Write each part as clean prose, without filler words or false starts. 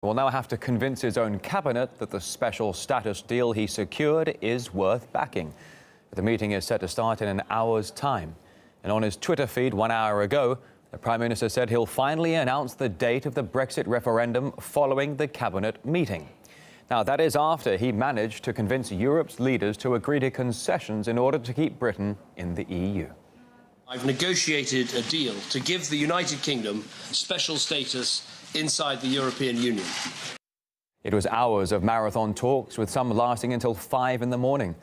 will now have to convince his own cabinet that the special status deal he secured is worth backing. The meeting is set to start in an hour's time. And on his Twitter feed 1 hour ago, the Prime Minister said he'll finally announce the date of the Brexit referendum following the cabinet meeting. Now, that is after he managed to convince Europe's leaders to agree to concessions in order to keep Britain in the EU. I've negotiated a deal to give the United Kingdom special status inside the European Union. It was hours of marathon talks, with some lasting until 5 in the morning.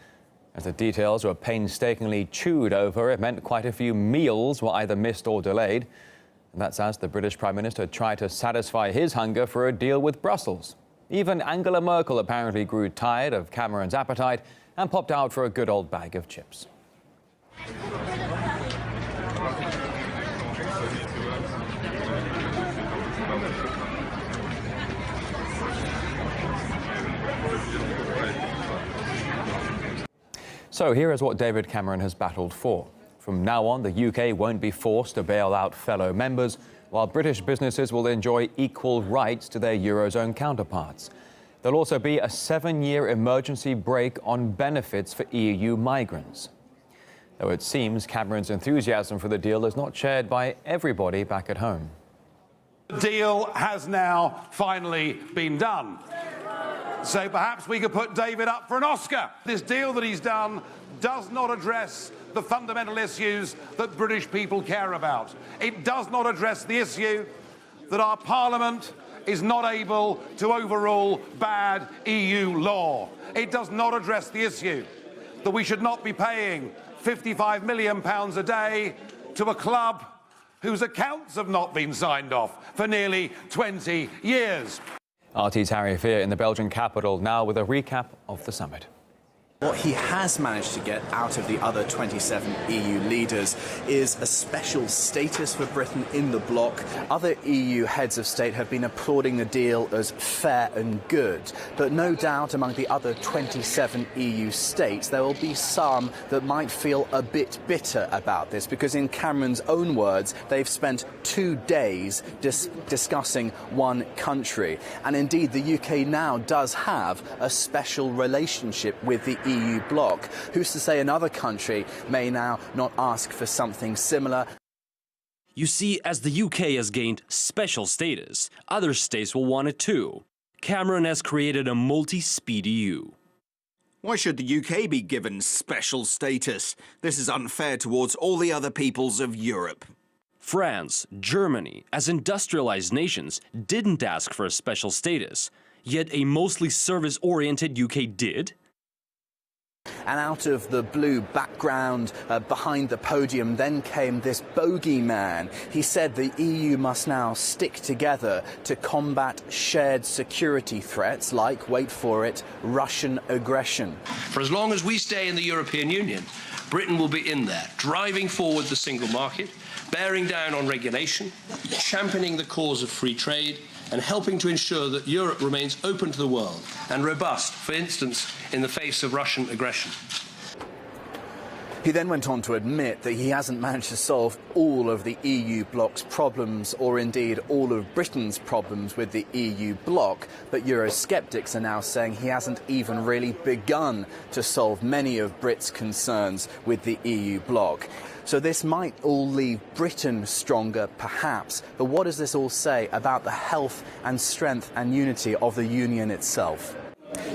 As the details were painstakingly chewed over, it meant quite a few meals were either missed or delayed. And that's as the British Prime Minister tried to satisfy his hunger for a deal with Brussels. Even Angela Merkel apparently grew tired of Cameron's appetite and popped out for a good old bag of chips. So here is what David Cameron has battled for. From now on, the UK won't be forced to bail out fellow members, while British businesses will enjoy equal rights to their Eurozone counterparts. There'll also be a 7-year emergency break on benefits for EU migrants. Though it seems Cameron's enthusiasm for the deal is not shared by everybody back at home. The deal has now finally been done. So perhaps we could put David up for an Oscar. This deal that he's done does not address the fundamental issues that British people care about. It does not address the issue that our Parliament is not able to overrule bad EU law. It does not address the issue that we should not be paying £55 million a day to a club whose accounts have not been signed off for nearly 20 years. RT's Harry Fear in the Belgian capital, now with a recap of the summit. What he has managed to get out of the other 27 EU leaders is a special status for Britain in the bloc. Other EU heads of state have been applauding the deal as fair and good. But no doubt among the other 27 EU states, there will be some that might feel a bit bitter about this, because in Cameron's own words, they've spent 2 days discussing one country. And indeed, the UK now does have a special relationship with the EU bloc. Who's to say another country may now not ask for something similar? You see, as the UK has gained special status, other states will want it too. Cameron has created a multi-speed EU. Why should the UK be given special status? This is unfair towards all the other peoples of Europe. France, Germany, as industrialized nations, didn't ask for a special status, yet a mostly service-oriented UK did? And out of the blue background behind the podium then came this bogeyman. He said the EU must now stick together to combat shared security threats like, wait for it, Russian aggression. For as long as we stay in the European Union, Britain will be in there, driving forward the single market, bearing down on regulation, championing the cause of free trade, and helping to ensure that Europe remains open to the world and robust, for instance, in the face of Russian aggression. He then went on to admit that he hasn't managed to solve all of the EU bloc's problems, or indeed all of Britain's problems with the EU bloc, but Eurosceptics are now saying he hasn't even really begun to solve many of Brits' concerns with the EU bloc. So this might all leave Britain stronger, perhaps, but what does this all say about the health and strength and unity of the Union itself?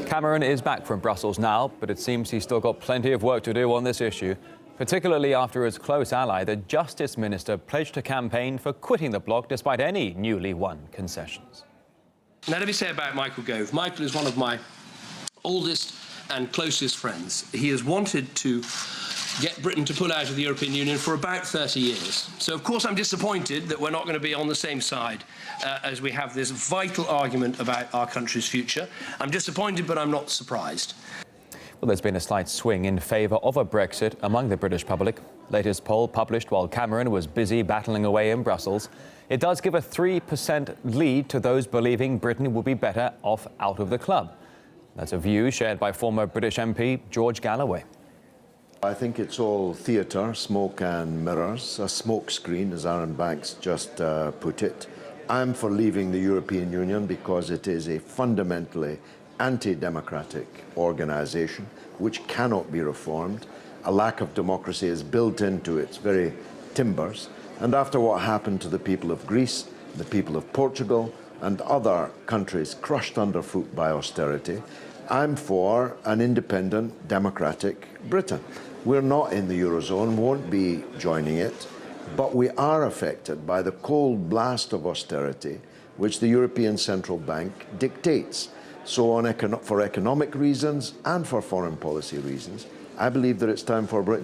Cameron is back from Brussels now, but it seems he's still got plenty of work to do on this issue, particularly after his close ally, the Justice Minister, pledged to campaign for quitting the bloc despite any newly won concessions. Now, let me say about Michael Gove. Michael is one of my oldest and closest friends. He has wanted to get Britain to pull out of the European Union for about 30 years. So, of course, I'm disappointed that we're not going to be on the same side as we have this vital argument about our country's future. I'm disappointed, but I'm not surprised. Well, there's been a slight swing in favour of a Brexit among the British public. Latest poll published while Cameron was busy battling away in Brussels. It does give a 3% lead to those believing Britain will be better off out of the club. That's a view shared by former British MP George Galloway. I think it's all theatre, smoke and mirrors, a smoke screen, as Aaron Banks just put it. I'm for leaving the European Union because it is a fundamentally anti-democratic organisation which cannot be reformed. A lack of democracy is built into its very timbers. And after what happened to the people of Greece, the people of Portugal, and other countries crushed underfoot by austerity, I'm for an independent, democratic Britain. We're not in the Eurozone, won't be joining it, but we are affected by the cold blast of austerity which the European Central Bank dictates. So for economic reasons and for foreign policy reasons, I believe that it's time for Britain